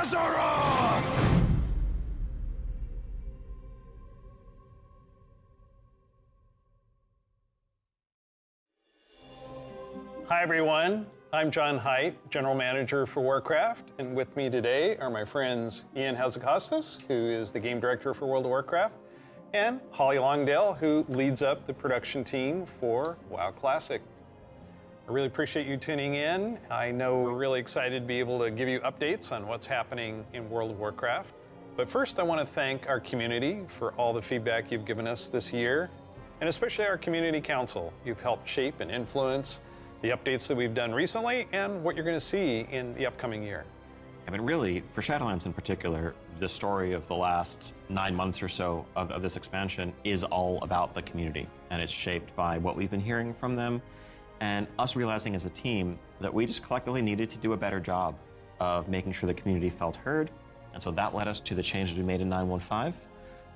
Asrock! Hi everyone, I'm John Haidt, General Manager for Warcraft, and with me today are my friends Ian Hazzikostas, who is the Game Director for World of Warcraft, and Holly Longdale, who leads up the production team for WoW Classic. I really appreciate you tuning in. I know we're really excited to be able to give you updates on what's happening in World of Warcraft. But first, I want to thank our community for all the feedback you've given us this year, and especially our Community Council. You've helped shape and influence the updates that we've done recently and what you're going to see in the upcoming year. I mean, really, for Shadowlands in particular, the story of the last 9 months or so of this expansion is all about the community, and it's shaped by what we've been hearing from them, and us realizing as a team that we just collectively needed to do a better job of making sure the community felt heard, and so that led us to the changes we made in 9.1.5,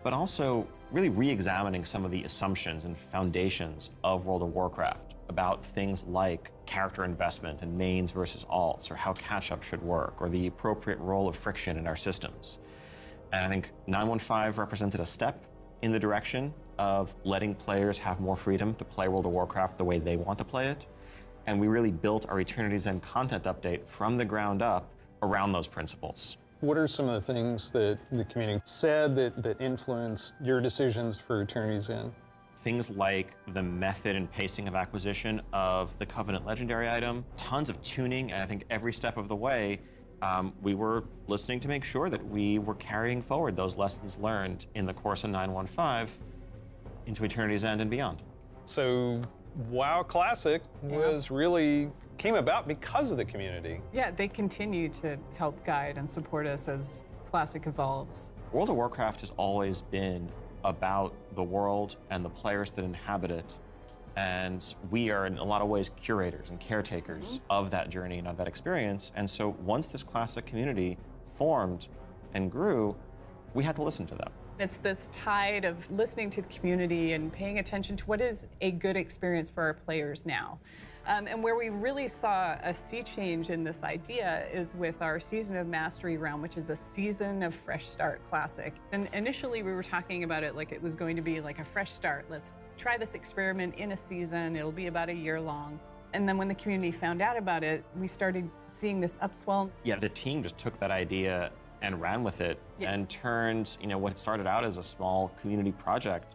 but also really re-examining some of the assumptions and foundations of World of Warcraft about things like character investment and mains versus alts, or how catch-up should work, or the appropriate role of friction in our systems. And I think 9.1.5 represented a step in the direction of letting players have more freedom to play World of Warcraft the way they want to play it. And we really built our Eternity's End content update from the ground up around those principles. What are some of the things that the community said that influenced your decisions for Eternity's End? Things like the method and pacing of acquisition of the Covenant Legendary item, tons of tuning, and I think every step of the way, we were listening to make sure that we were carrying forward those lessons learned in the course of 9.1.5 into Eternity's End and beyond. So WoW Classic came about because of the community. Yeah, they continue to help guide and support us as Classic evolves. World of Warcraft has always been about the world and the players that inhabit it, and we are in a lot of ways curators and caretakers of that journey and of that experience. And so once this Classic community formed and grew, we had to listen to them. It's this tide of listening to the community and paying attention to what is a good experience for our players now. And where we really saw a sea change in this idea is with our Season of Mastery realm, which is a Season of Fresh Start Classic. And initially we were talking about it like it was going to be like a fresh start. Let's try this experiment in a season. It'll be about a year long. And then when the community found out about it, we started seeing this upswell. Yeah, the team just took that idea and ran with it and turned, what started out as a small community project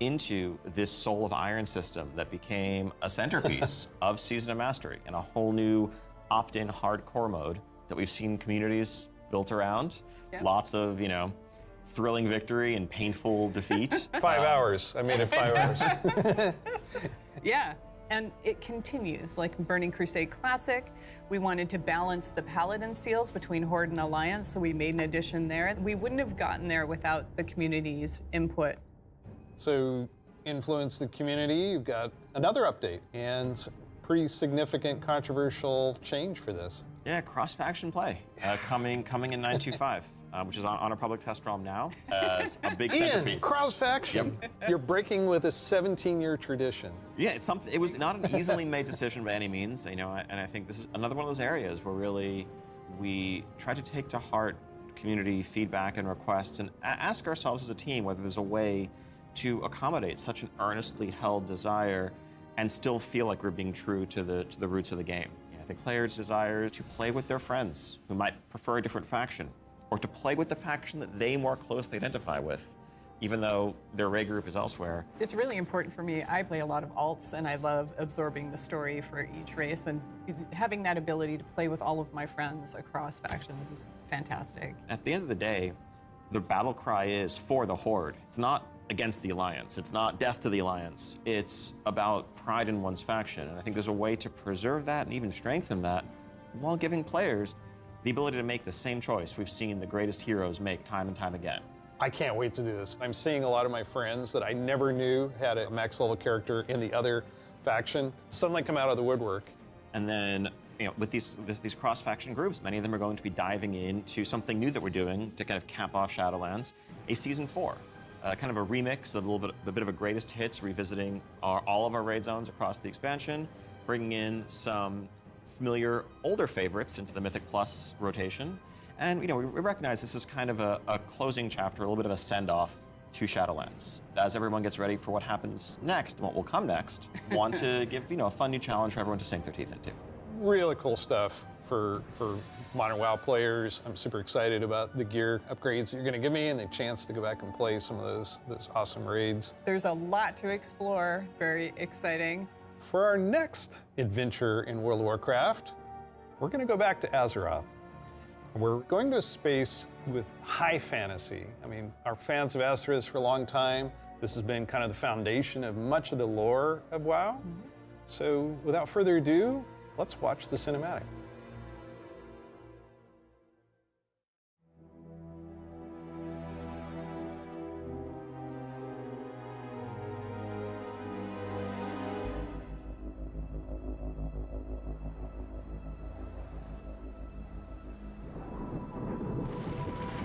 into this Soul of Iron system that became a centerpiece of Season of Mastery and a whole new opt-in hardcore mode that we've seen communities built around. Lots of, thrilling victory and painful defeat. 5 hours. I made it 5 hours. Yeah. And it continues, like Burning Crusade Classic. We wanted to balance the Paladin seals between Horde and Alliance, so we made an addition there. We wouldn't have gotten there without the community's input. So, influence the community, you've got another update, and pretty significant controversial change for this. Yeah, cross-faction play coming in 9.2.5. Which is on a public test ROM now as a big centerpiece. Cross-faction. Yep. You're breaking with a 17-year tradition. Yeah, it's something. It was not an easily made decision by any means, and I think this is another one of those areas where really we try to take to heart community feedback and requests and ask ourselves as a team whether there's a way to accommodate such an earnestly held desire and still feel like we're being true to the roots of the game. I think players desire to play with their friends who might prefer a different faction, or to play with the faction that they more closely identify with, even though their raid group is elsewhere. It's really important for me. I play a lot of alts, and I love absorbing the story for each race, and having that ability to play with all of my friends across factions is fantastic. At the end of the day, the battle cry is for the Horde. It's not against the Alliance. It's not death to the Alliance. It's about pride in one's faction, and I think there's a way to preserve that and even strengthen that while giving players the ability to make the same choice we've seen the greatest heroes make time and time again. I can't wait to do this. I'm seeing a lot of my friends that I never knew had a max level character in the other faction suddenly come out of the woodwork. And then, with these cross-faction groups, many of them are going to be diving into something new that we're doing to kind of cap off Shadowlands, a Season 4. Kind of a remix, a bit of a greatest hits, revisiting all of our raid zones across the expansion, bringing in some familiar older favorites into the Mythic Plus rotation, And we recognize this is kind of a closing chapter, a little bit of a send-off to Shadowlands. As everyone gets ready for what happens next and what will come next, want to give a fun new challenge for everyone to sink their teeth into. Really cool stuff for modern WoW players. I'm super excited about the gear upgrades that you're going to give me and the chance to go back and play some of those awesome raids. There's a lot to explore. Very exciting. For our next adventure in World of Warcraft, we're going to go back to Azeroth. We're going to a space with high fantasy. I mean, our fans of Azeroth for a long time. This has been kind of the foundation of much of the lore of WoW. So without further ado, let's watch the cinematic.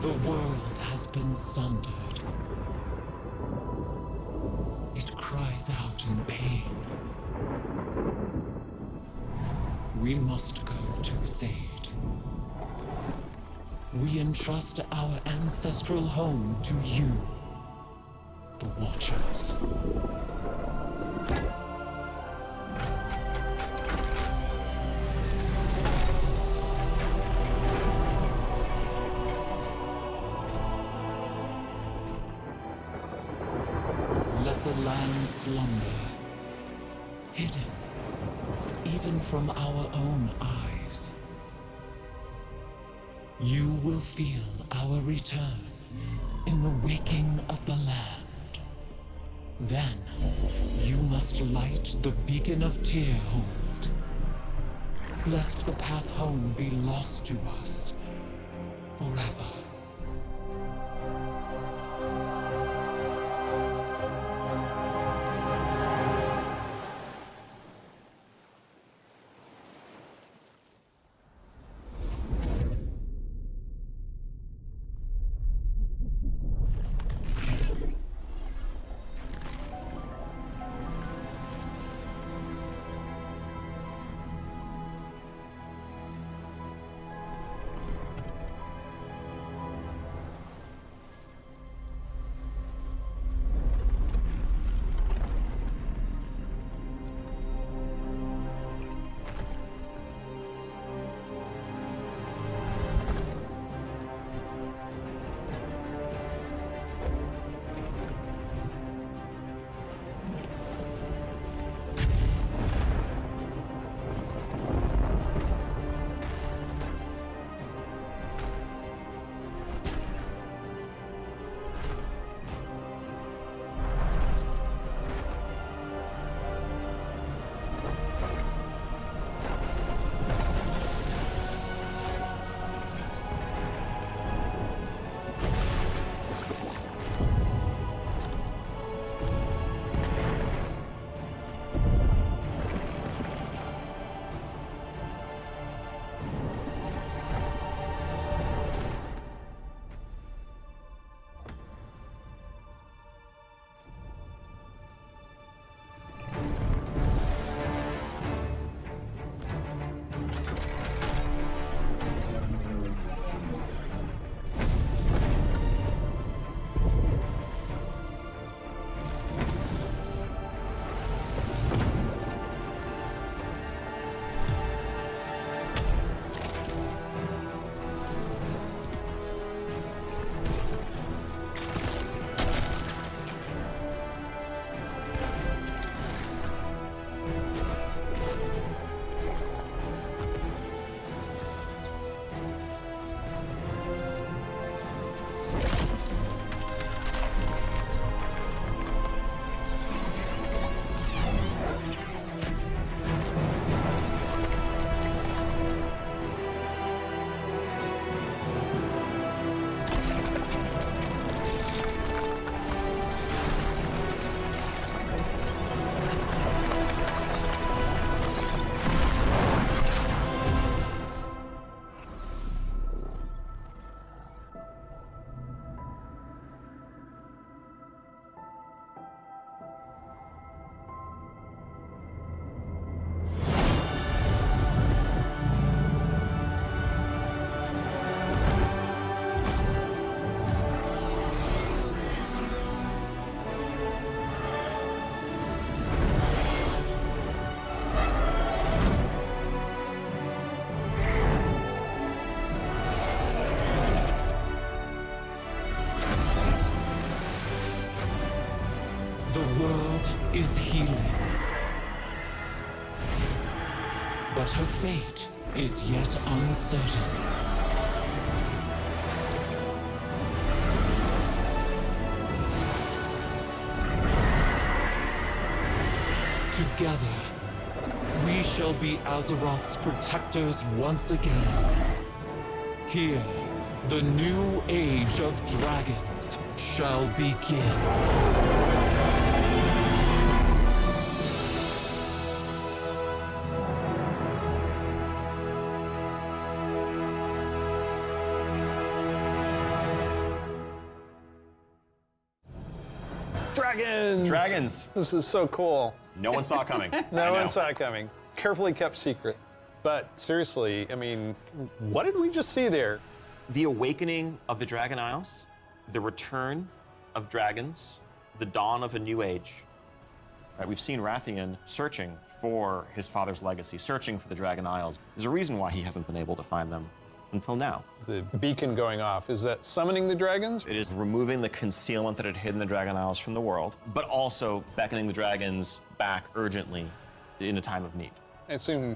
The world has been sundered. It cries out in pain. We must go to its aid. We entrust our ancestral home to you, the Watchers. Let the land slumber, hidden even from our own eyes. You will feel our return in the waking of the land. Then, you must light the beacon of Tearhold, lest the path home be lost to us forever. healing. But her fate is yet uncertain. Together, we shall be Azeroth's protectors once again. Here, the new age of dragons shall begin. Dragons! Dragons. This is so cool. No one saw it coming. No one saw it coming. Carefully kept secret. But seriously, I mean, what did we just see there? The awakening of the Dragon Isles, the return of dragons, the dawn of a new age. Right, we've seen Rathian searching for his father's legacy, searching for the Dragon Isles. There's a reason why he hasn't been able to find them until now. The beacon going off, is that summoning the dragons? It is removing the concealment that had hidden the Dragon Isles from the world, but also beckoning the dragons back urgently in a time of need. I assume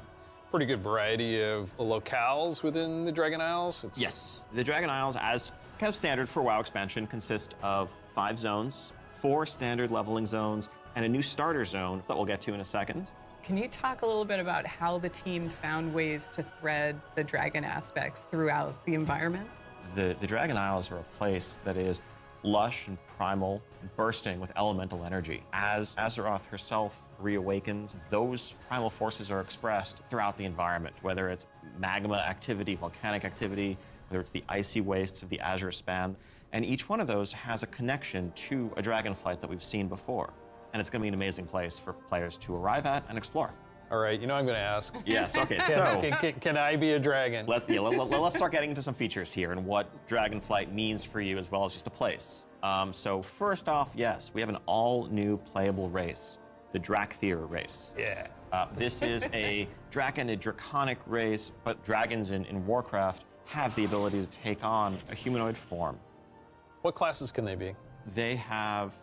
pretty good variety of locales within the Dragon Isles? Yes. The Dragon Isles, as kind of standard for WoW expansion, consist of 5 zones, 4 standard leveling zones, and a new starter zone that we'll get to in a second. Can you talk a little bit about how the team found ways to thread the dragon aspects throughout the environments? The Dragon Isles are a place that is lush and primal, bursting with elemental energy. As Azeroth herself reawakens, those primal forces are expressed throughout the environment, whether it's magma activity, volcanic activity, whether it's the icy wastes of the Azure span, and each one of those has a connection to a dragonflight that we've seen before. And it's going to be an amazing place for players to arrive at and explore. All right, you know I'm going to ask. Yes, okay, so Can I be a dragon? let's start getting into some features here and what Dragonflight means for you as well as just a place. So first off, yes, we have an all-new playable race, the Dracthyr race. Yeah. This is a draconic race, but dragons in Warcraft have the ability to take on a humanoid form. What classes can they be? They have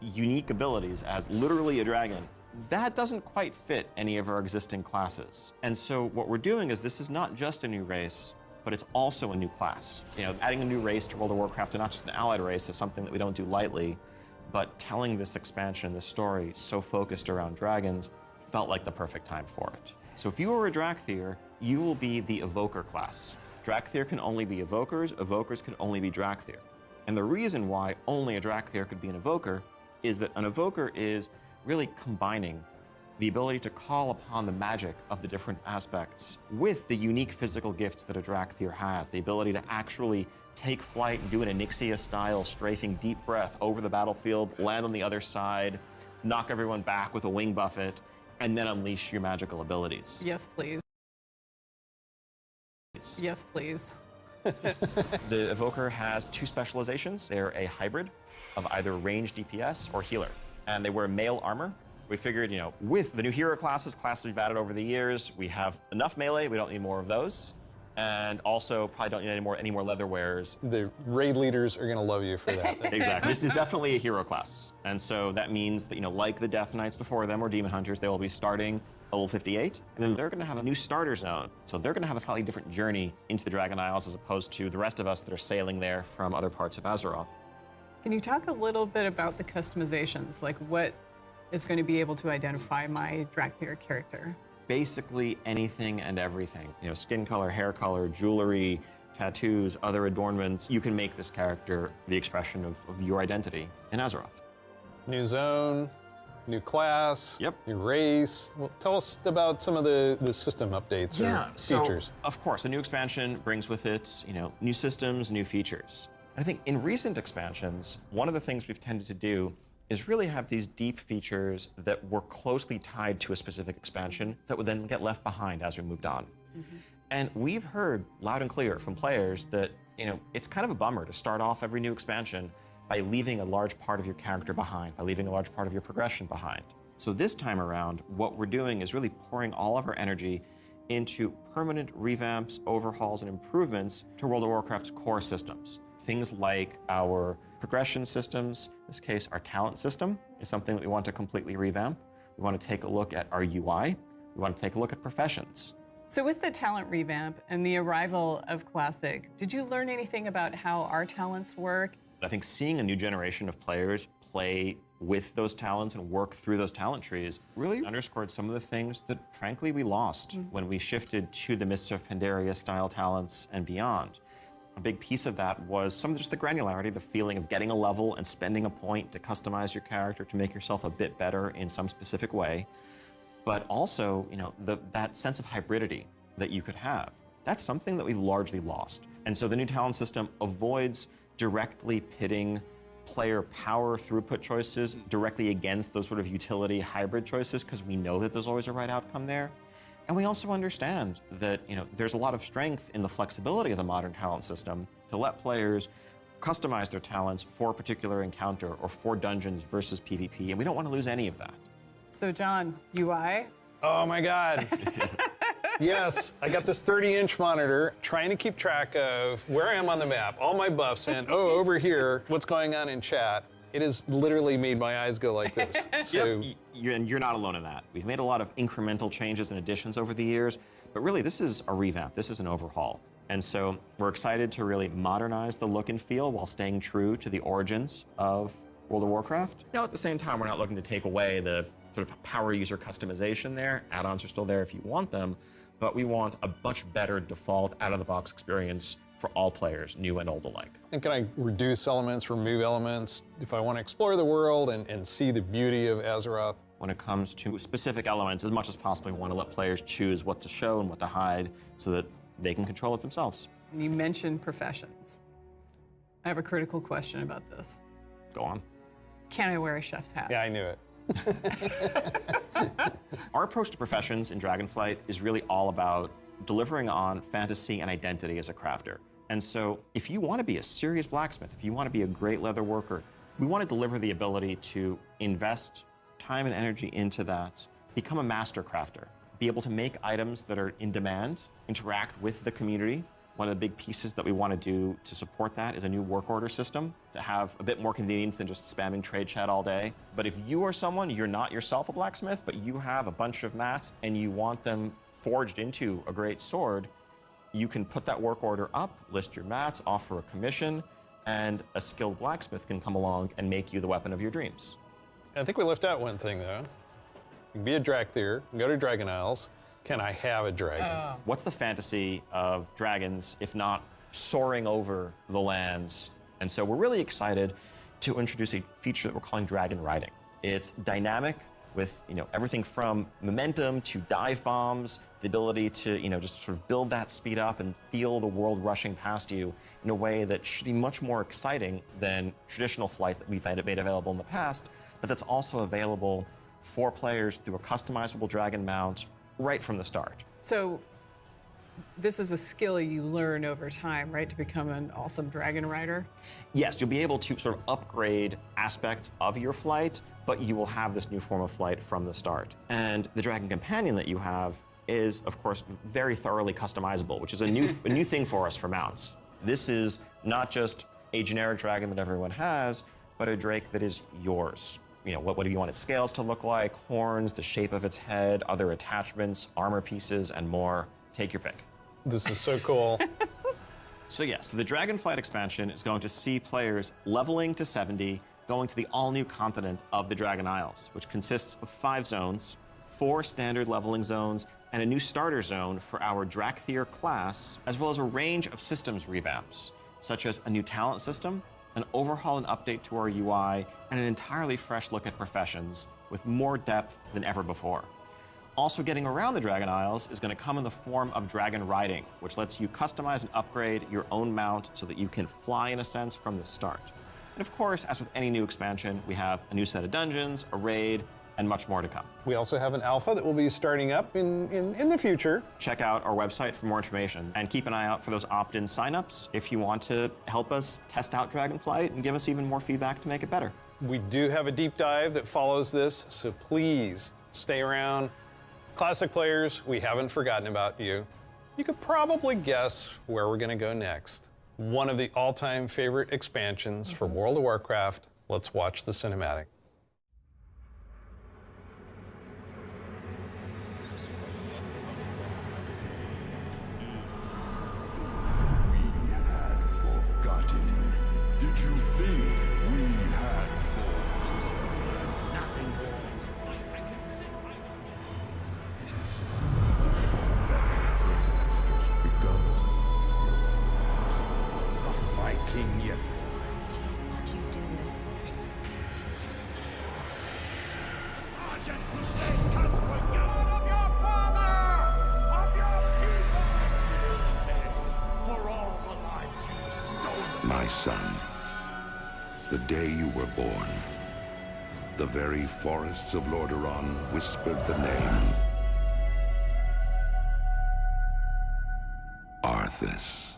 unique abilities as literally a dragon. That doesn't quite fit any of our existing classes. And so what we're doing is this is not just a new race, but it's also a new class. You know, adding a new race to World of Warcraft, and not just an allied race, is something that we don't do lightly, but telling this expansion, this story, so focused around dragons, felt like the perfect time for it. So if you are a Dracthyr, you will be the Evoker class. Dracthyr can only be Evokers, Evokers can only be Dracthyr. And the reason why only a Dracthyr could be an Evoker is that an Evoker is really combining the ability to call upon the magic of the different aspects with the unique physical gifts that a Dracthyr has, the ability to actually take flight and do an Onyxia-style strafing deep breath over the battlefield, land on the other side, knock everyone back with a wing buffet, and then unleash your magical abilities. Yes, please. Yes, please. The Evoker has 2 specializations. They're a hybrid of either range DPS or healer, and they wear male armor. We figured, you know, with the new hero classes we've added over the years, we have enough melee, we don't need more of those, and also probably don't need any more leather wearers. The raid leaders are going to love you for that. Exactly. This is definitely a hero class, and so that means that, you know, like the Death Knights before them or Demon Hunters, they will be starting level 58, and then they're going to have a new starter zone. So they're going to have a slightly different journey into the Dragon Isles as opposed to the rest of us that are sailing there from other parts of Azeroth. Can you talk a little bit about the customizations? Like what is going to be able to identify my Dracthyr character? Basically anything and everything. You know, skin color, hair color, jewelry, tattoos, other adornments. You can make this character the expression of your identity in Azeroth. New zone, new class, Yep. new race. Well, tell us about some of the system updates or features. So, of course, the new expansion brings with it, you know, new systems, new features. I think in recent expansions, one of the things we've tended to do is really have these deep features that were closely tied to a specific expansion that would then get left behind as we moved on. Mm-hmm. And we've heard loud and clear from players that, you know, it's kind of a bummer to start off every new expansion by leaving a large part of your character behind, by leaving a large part of your progression behind. So this time around, what we're doing is really pouring all of our energy into permanent revamps, overhauls, and improvements to World of Warcraft's core systems. Things like our progression systems, in this case, our talent system is something that we want to completely revamp. We want to take a look at our UI. We want to take a look at professions. So with the talent revamp and the arrival of Classic, did you learn anything about how our talents work? I think seeing a new generation of players play with those talents and work through those talent trees really underscored some of the things that, frankly, we lost when we shifted to the Mists of Pandaria style talents and beyond. A big piece of that was some of just the granularity, the feeling of getting a level and spending a point to customize your character to make yourself a bit better in some specific way. But also, that sense of hybridity that you could have. That's something that we've largely lost. And so the new talent system avoids directly pitting player power throughput choices directly against those sort of utility hybrid choices, because we know that there's always a right outcome there. And we also understand that there's a lot of strength in the flexibility of the modern talent system to let players customize their talents for a particular encounter or for dungeons versus PvP, and we don't want to lose any of that. So John, UI? Oh my God. Yes, I got this 30-inch monitor trying to keep track of where I am on the map, all my buffs, and over here, what's going on in chat. It has literally made my eyes go like this. So, and you're not alone in that. We've made a lot of incremental changes and additions over the years, but really this is a revamp, this is an overhaul. And so we're excited to really modernize the look and feel while staying true to the origins of World of Warcraft. At the same time, we're not looking to take away the sort of power user customization there. Add-ons are still there if you want them, but we want a much better default out-of-the-box experience for all players, new and old alike. and can I reduce elements, remove elements? If I want to explore the world and see the beauty of Azeroth? When it comes to specific elements, as much as possible, we want to let players choose what to show and what to hide so that they can control it themselves. You mentioned professions. I have a critical question about this. Go on. Can I wear a chef's hat? Yeah, I knew it. Our approach to professions in Dragonflight is really all about delivering on fantasy and identity as a crafter. And so if you want to be a serious blacksmith, if you want to be a great leather worker, we want to deliver the ability to invest time and energy into that, become a master crafter, be able to make items that are in demand, interact with the community. One of the big pieces that we want to do to support that is a new work order system to have a bit more convenience than just spamming trade chat all day. But if you are someone, you're not yourself a blacksmith, but you have a bunch of mats and you want them forged into a great sword, you can put that work order up, list your mats, offer a commission, and a skilled blacksmith can come along and make you the weapon of your dreams. I think we left out one thing, though. You can be a Dracthyr, go to Dragon Isles. Can I have a dragon? What's the fantasy of dragons, if not soaring over the lands? And so we're really excited to introduce a feature that we're calling Dragonriding. It's dynamic with everything from momentum to dive bombs, the ability to just sort of build that speed up and feel the world rushing past you in a way that should be much more exciting than traditional flight that we've made available in the past, but that's also available for players through a customizable dragon mount right from the start. So this is a skill you learn over time, right, to become an awesome dragon rider? Yes, you'll be able to sort of upgrade aspects of your flight, but you will have this new form of flight from the start. And the dragon companion that you have is, of course, very thoroughly customizable, which is a new thing for us for mounts. This is not just a generic dragon that everyone has, but a drake that is yours. What do you want its scales to look like, horns, the shape of its head, other attachments, armor pieces, and more. Take your pick. This is so cool. So the Dragonflight expansion is going to see players leveling to 70, going to the all-new continent of the Dragon Isles, which consists of 5 zones, 4 standard leveling zones, and a new starter zone for our Dracthyr class, as well as a range of systems revamps, such as a new talent system, an overhaul and update to our UI, and an entirely fresh look at professions with more depth than ever before. Also getting around the Dragon Isles is going to come in the form of Dragonriding, which lets you customize and upgrade your own mount so that you can fly in a sense from the start. And of course, as with any new expansion, we have a new set of dungeons, a raid, and much more to come. We also have an alpha that will be starting up in the future. Check out our website for more information and keep an eye out for those opt-in signups if you want to help us test out Dragonflight and give us even more feedback to make it better. We do have a deep dive that follows this, so please stay around. Classic players, we haven't forgotten about you. You could probably guess where we're going to go next. One of the all-time favorite expansions for World of Warcraft. Let's watch the cinematic. My son, the day you were born, the very forests of Ohn'ahran whispered the name Arthas.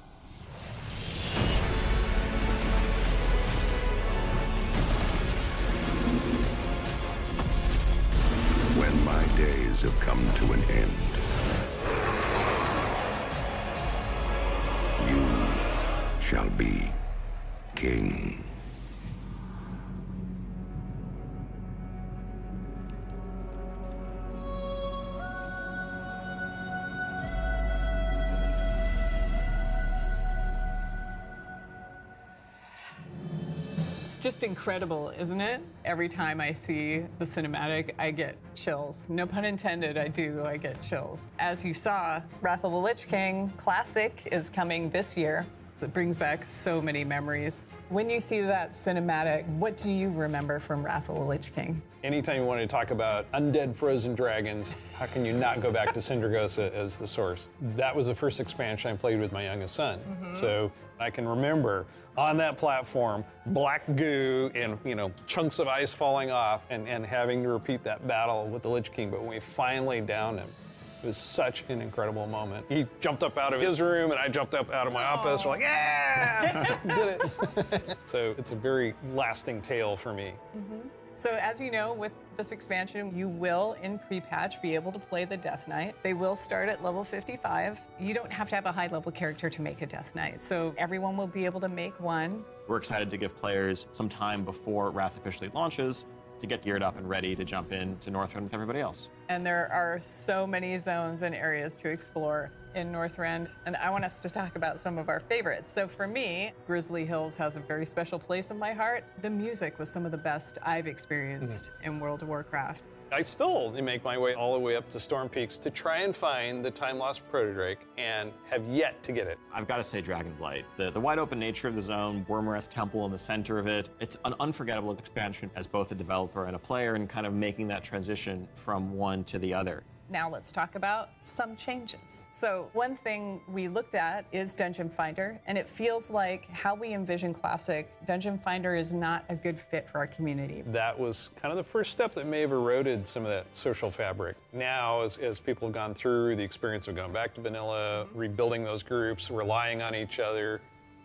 When my days have come to an end, you shall be king. It's just incredible, isn't it? Every time I see the cinematic, I get chills. No pun intended, I get chills. As you saw, Wrath of the Lich King Classic is coming this year. It brings back so many memories. When you see that cinematic, what do you remember from Wrath of the Lich King? Anytime you want to talk about undead frozen dragons, how can you not go back to Sindragosa as the source? That was the first expansion I played with my youngest son. So I can remember on that platform, black goo and chunks of ice falling off and having to repeat that battle with the Lich King. But when we finally downed him, it was such an incredible moment. He jumped up out of his room and I jumped up out of my office. We're like, yeah, did it. So it's a very lasting tale for me. So as you know, with this expansion, you will, in pre-patch, be able to play the Death Knight. They will start at level 55. You don't have to have a high-level character to make a Death Knight, so everyone will be able to make one. We're excited to give players some time before Wrath officially launches to get geared up and ready to jump into Northrend with everybody else. And there are so many zones and areas to explore in Northrend, and I want us to talk about some of our favorites. So for me, Grizzly Hills has a very special place in my heart. The music was some of the best I've experienced in World of Warcraft. I still make my way all the way up to Storm Peaks to try and find the time-lost Protodrake and have yet to get it. I've got to say Dragonflight. The wide open nature of the zone, Wormrest Temple in the center of it, it's an unforgettable expansion as both a developer and a player and kind of making that transition from one to the other. Now let's talk about some changes. So one thing we looked at is Dungeon Finder, and it feels like how we envision Classic, Dungeon Finder is not a good fit for our community. That was kind of the first step that may have eroded some of that social fabric. Now, as people have gone through the experience of going back to vanilla, rebuilding those groups, relying on each other,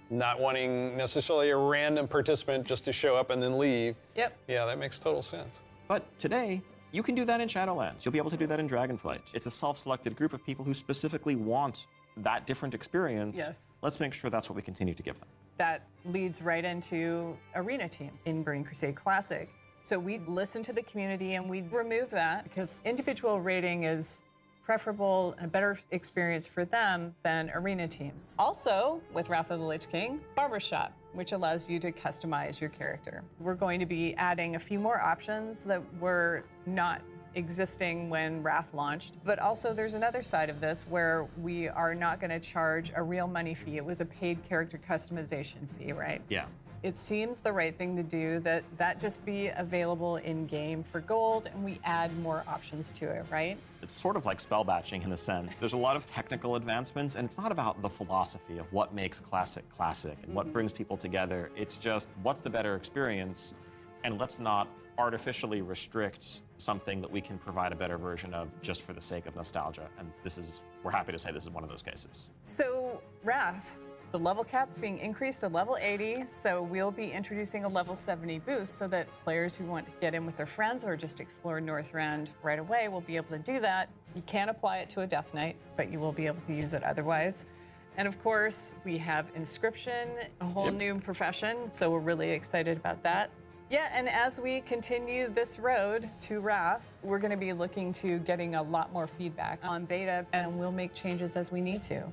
not wanting necessarily a random participant just to show up and then leave. Yep. Yeah, that makes total sense. But today, you can do that in Shadowlands. You'll be able to do that in Dragonflight. It's a self-selected group of people who specifically want that different experience. Yes. Let's make sure that's what we continue to give them. That leads right into arena teams in Burning Crusade Classic. So we listened to the community and we removed that because individual rating is preferable and a better experience for them than arena teams. Also, with Wrath of the Lich King, Barbershop, which allows you to customize your character. We're going to be adding a few more options that were not existing when Wrath launched, but also there's another side of this where we are not going to charge a real money fee. It was a paid character customization fee, right? Yeah. It seems the right thing to do that just be available in-game for gold and we add more options to it, right? It's sort of like spell batching in a sense. There's a lot of technical advancements and it's not about the philosophy of what makes Classic classic and what brings people together. It's just what's the better experience, and let's not artificially restrict something that we can provide a better version of just for the sake of nostalgia. And we're happy to say this is one of those cases. So Wrath, the level cap's being increased to level 80, so we'll be introducing a level 70 boost so that players who want to get in with their friends or just explore Northrend right away will be able to do that. You can't apply it to a Death Knight, but you will be able to use it otherwise. And of course, we have Inscription, a whole new profession, so we're really excited about that. Yeah, and as we continue this road to Wrath, we're going to be looking to getting a lot more feedback on beta, and we'll make changes as we need to.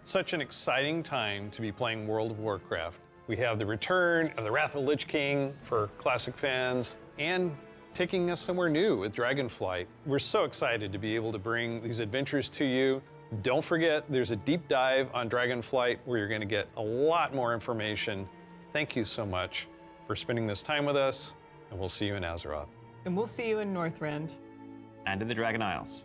Such an exciting time to be playing World of Warcraft. We have the return of the Wrath of the Lich King for Classic fans and taking us somewhere new with Dragonflight. We're so excited to be able to bring these adventures to you. Don't forget, there's a deep dive on Dragonflight where you're going to get a lot more information. Thank you so much for spending this time with us, and we'll see you in Azeroth. And we'll see you in Northrend. And in the Dragon Isles.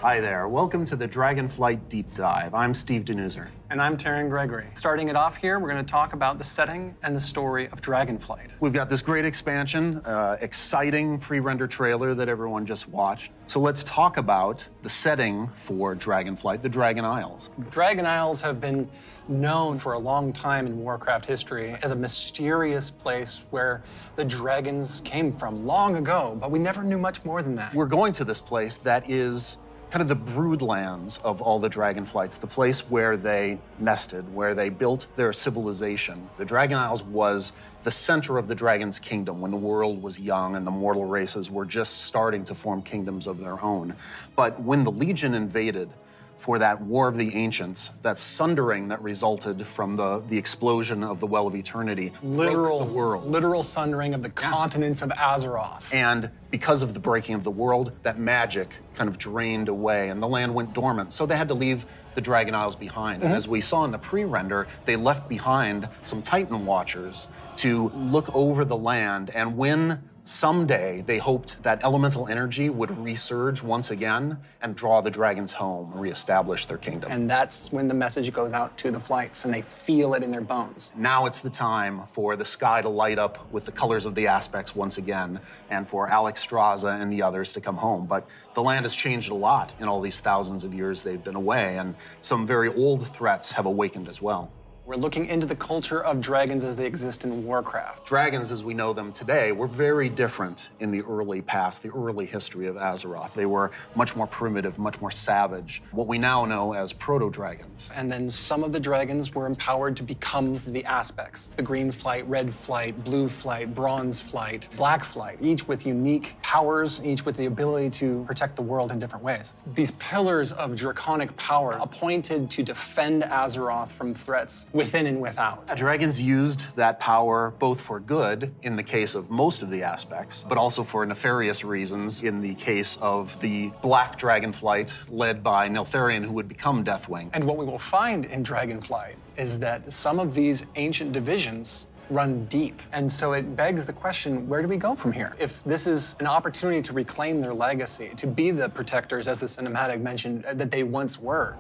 Hi there. Welcome to the Dragonflight Deep Dive. I'm Steve Denuser. And I'm Taryn Gregory. Starting it off here, we're going to talk about the setting and the story of Dragonflight. We've got this great expansion, exciting pre-render trailer that everyone just watched. So let's talk about the setting for Dragonflight, the Dragon Isles. Dragon Isles have been known for a long time in Warcraft history as a mysterious place where the dragons came from long ago, but we never knew much more than that. We're going to this place that is kind of the broodlands of all the Dragonflights, the place where they nested, where they built their civilization. The Dragon Isles was the center of the Dragon's kingdom when the world was young and the mortal races were just starting to form kingdoms of their own. But when the Legion invaded for that War of the Ancients, that sundering that resulted from the explosion of the Well of Eternity, broke the world. Literal sundering of the continents of Azeroth. And because of the breaking of the world, that magic kind of drained away and the land went dormant. So they had to leave the Dragon Isles behind. And as we saw in the pre-render, they left behind some Titan Watchers to look over the land. And when someday they hoped that elemental energy would resurge once again and draw the dragons home, reestablish their kingdom. And that's when the message goes out to the flights and they feel it in their bones. Now it's the time for the sky to light up with the colors of the aspects once again, and for Alex Straza and the others to come home. But the land has changed a lot in all these thousands of years they've been away, and some very old threats have awakened as well. We're looking into the culture of dragons as they exist in Warcraft. Dragons, as we know them today, were very different in the early past, the early history of Azeroth. They were much more primitive, much more savage, what we now know as proto-dragons. And then some of the dragons were empowered to become the aspects. The green flight, red flight, blue flight, bronze flight, black flight, each with unique powers, each with the ability to protect the world in different ways. These pillars of draconic power appointed to defend Azeroth from threats within and without. Dragons used that power both for good, in the case of most of the aspects, but also for nefarious reasons in the case of the Black Dragonflight led by Neltharion, who would become Deathwing. And what we will find in Dragonflight is that some of these ancient divisions run deep. And so it begs the question, where do we go from here? If this is an opportunity to reclaim their legacy, to be the protectors, as the cinematic mentioned, that they once were.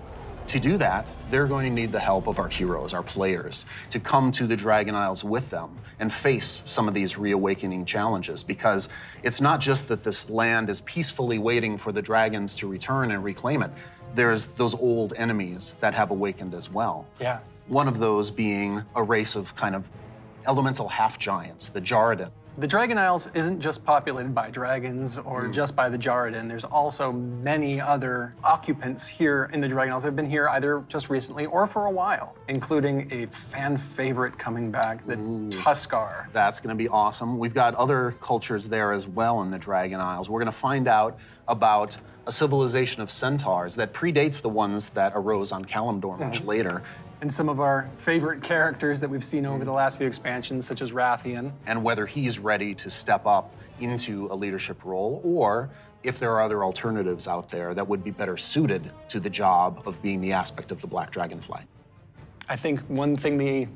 To do that, they're going to need the help of our heroes, our players, to come to the Dragon Isles with them and face some of these reawakening challenges, because it's not just that this land is peacefully waiting for the dragons to return and reclaim it. There's those old enemies that have awakened as well. Yeah. One of those being a race of kind of elemental half-giants, the Jarradin. The Dragon Isles isn't just populated by dragons or just by the Jarradin. There's also many other occupants here in the Dragon Isles that have been here either just recently or for a while, including a fan favorite coming back, the Tuskar. That's going to be awesome. We've got other cultures there as well in the Dragon Isles. We're going to find out about a civilization of centaurs that predates the ones that arose on Kalimdor much later. And some of our favorite characters that we've seen over the last few expansions, such as Rathian. And whether he's ready to step up into a leadership role, or if there are other alternatives out there that would be better suited to the job of being the aspect of the Black Dragonfly. I think one thing the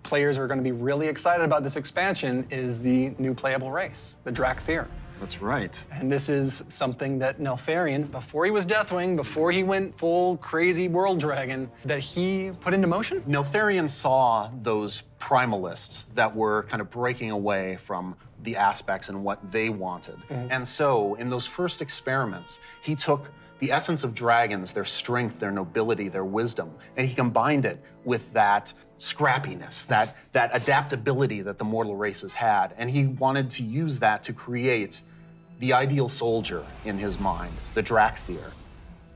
players are going to be really excited about this expansion is the new playable race, the Dracthyr. That's right. And this is something that Neltharion, before he was Deathwing, before he went full crazy world dragon, that he put into motion. Neltharion saw those primalists that were kind of breaking away from the aspects and what they wanted. And so in those first experiments, he took the essence of dragons, their strength, their nobility, their wisdom, and he combined it with that scrappiness, that adaptability that the mortal races had. And he wanted to use that to create the ideal soldier in his mind, the Dracthyr.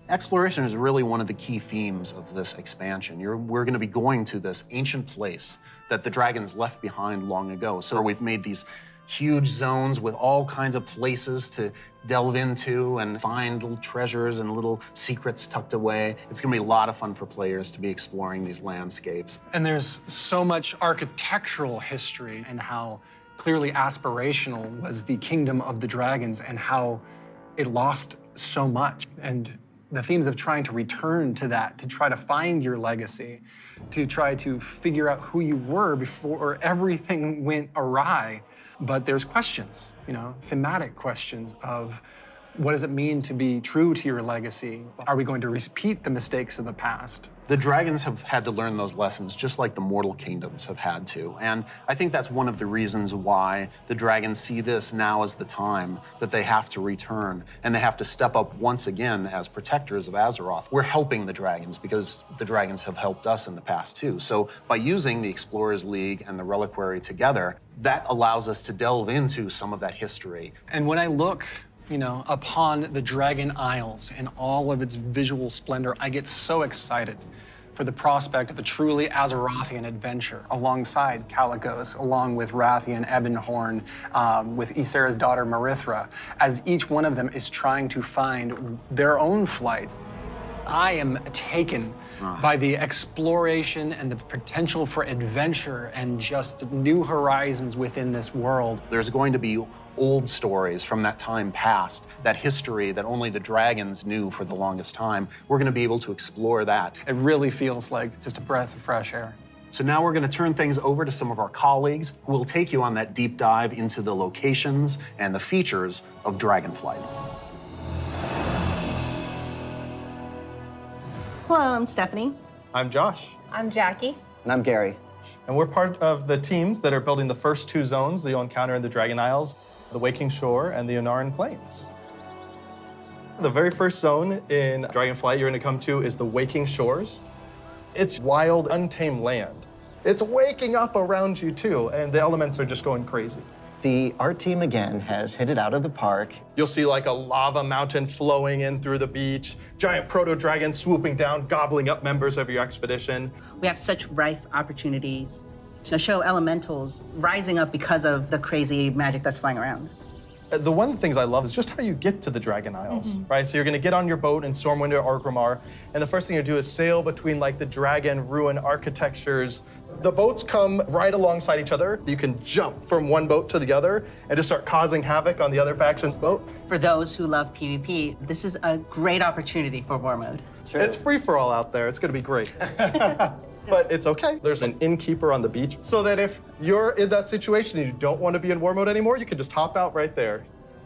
Exploration is really one of the key themes of this expansion. We're going to be going to this ancient place that the dragons left behind long ago. So we've made these huge zones with all kinds of places to delve into and find little treasures and little secrets tucked away. It's going to be a lot of fun for players to be exploring these landscapes. And there's so much architectural history and how clearly aspirational was the kingdom of the dragons and how it lost so much. And the themes of trying to return to that, to try to find your legacy, to try to figure out who you were before everything went awry. But there's questions, thematic questions of What does it mean to be true to your legacy? Are we going to repeat the mistakes of the past? The dragons have had to learn those lessons just like the mortal kingdoms have had to. And I think that's one of the reasons why the dragons see this now as the time that they have to return and they have to step up once again as protectors of Azeroth. We're helping the dragons because the dragons have helped us in the past too. So by using the Explorers League and the Reliquary together, that allows us to delve into some of that history. And when I look, upon the Dragon Isles in all of its visual splendor, I get so excited for the prospect of a truly Azerothian adventure alongside Calicos, along with Rathian, Ebonhorn, with Ysera's daughter Marithra, as each one of them is trying to find their own flights. I am taken by the exploration and the potential for adventure and just new horizons within this world. There's going to be old stories from that time past, that history that only the dragons knew for the longest time. We're going to be able to explore that. It really feels like just a breath of fresh air. So now we're going to turn things over to some of our colleagues who will take you on that deep dive into the locations and the features of Dragonflight. Hello, I'm Stephanie. I'm Josh. I'm Jackie. And I'm Gary. And we're part of the teams that are building the first two zones that you'll encounter in the Dragon Isles, the Waking Shore and the Ohn'ahran Plains. The very first zone in Dragonflight you're going to come to is the Waking Shores. It's wild, untamed land. It's waking up around you too, and the elements are just going crazy. The art team again has hit it out of the park. You'll see like a lava mountain flowing in through the beach, giant proto-dragons swooping down, gobbling up members of your expedition. We have such rife opportunities to show elementals rising up because of the crazy magic that's flying around. The one of the things I love is just how you get to the Dragon Isles, right? So you're gonna get on your boat in Stormwind or Orgrimmar, and the first thing you do is sail between like the dragon ruin architectures. The boats come right alongside each other. You can jump from one boat to the other and just start causing havoc on the other faction's boat. For those who love PvP, this is a great opportunity for war mode. It's free for all out there. It's gonna be great. But it's okay. There's an innkeeper on the beach, so that if you're in that situation and you don't want to be in war mode anymore, you can just hop out right there.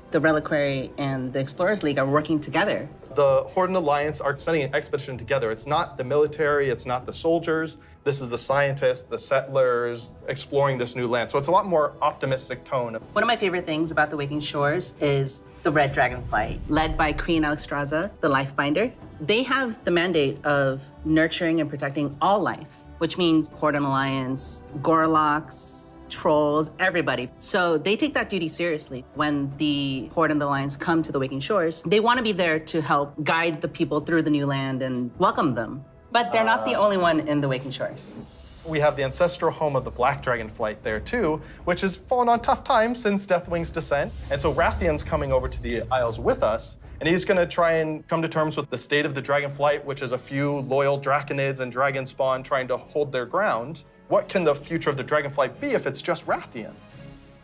The Reliquary and the Explorers League are working together. The Horde and Alliance are sending an expedition together. It's not the military, it's not the soldiers. This is the scientists, the settlers, exploring this new land. So it's a lot more optimistic tone. One of my favorite things about the Waking Shores is the Red Dragonflight, led by Queen Alexstrasza, the Lifebinder. They have the mandate of nurturing and protecting all life, which means Horde and Alliance, Gorloks, trolls, everybody. So they take that duty seriously. When the Horde and the Alliance come to the Waking Shores, they want to be there to help guide the people through the new land and welcome them. But they're not the only one in the Waking Shores. We have the ancestral home of the Black Dragonflight there too, which has fallen on tough times since Deathwing's descent. And so Rathian's coming over to the Isles with us, and he's gonna try and come to terms with the state of the Dragonflight, which is a few loyal Draconids and Dragon Spawn trying to hold their ground. What can the future of the Dragonflight be if it's just Rathian?